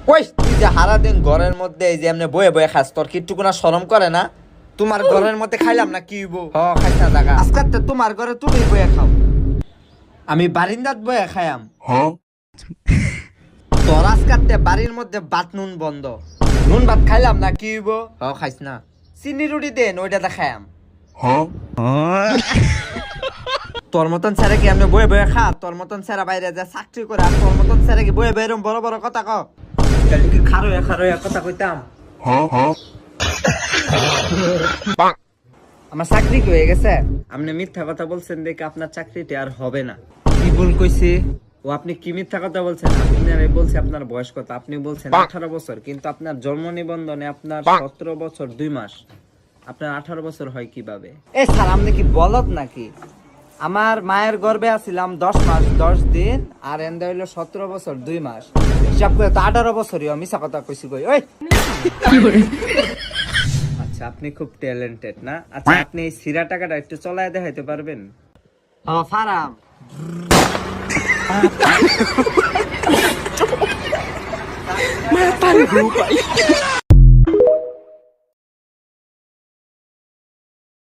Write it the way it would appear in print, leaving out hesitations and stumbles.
ওই তুই যে সারাদিন ঘরের মধ্যে এই যে এমনি বয়ে বয়ে খাস, তোর কি একটু কোনো শরম করে না? তোমার ঘরের মধ্যে খাইলাম না কি হইব? খাইস না জায়গা আজকে তো তোমার ঘরে তুমি বয়ে খাও, আমি বারিন্দাত বয়ে খাইয়াম। তোর আজকাতে বাড়ির মধ্যে ভাত নুন বন্ধ, নুন ভাত খাইলাম না কি হইব? খাইস না, চিনি রুটি দেন ওইটাতে খাইয়াম। তোর মতন স্যারে কি এমনি বয়ে বয়ে খা? তোর মতন স্যারা বাইরে যা চাকরি করে, আর তোর মতন স্যারে কি বয়ে বয়ে এরকম বড় বড় কথা কও? তাহলে কি খারোয়া খারোয়া কথা কইতাম? আমার চাকরি কি হয়ে গেছে? আপনি মিথ্যা কথা বলছেন দেখে আপনার চাকরিটি আর হবে না। কি ভুল কইছি? ও আপনি কি মিথ্যা কথা বলছেন? আপনি বলছে আপনার বয়স কত, আপনি বলছেন 18 বছর, কিন্তু আপনার জন্ম নিবন্ধনে আপনার 17 বছর 2 মাস। আপনার 18 বছর হয় কিভাবে? এ স্যার আপনি কি বলত নাকি? আমার মায়ের গর্ভে আছিলাম 10 মাস 10 দিন, আর এন্দা হইলো 17 বছর 2 মাস, হিসাব করে তো 18 বছরই। মিছা কথা কইছি কই? ওই আচ্ছা, আপনি খুব ট্যালেন্টেড না? আচ্ছা, আপনি এই সিরা টাকাটা একটু চলায় দেখাইতে পারবেন? ফারাম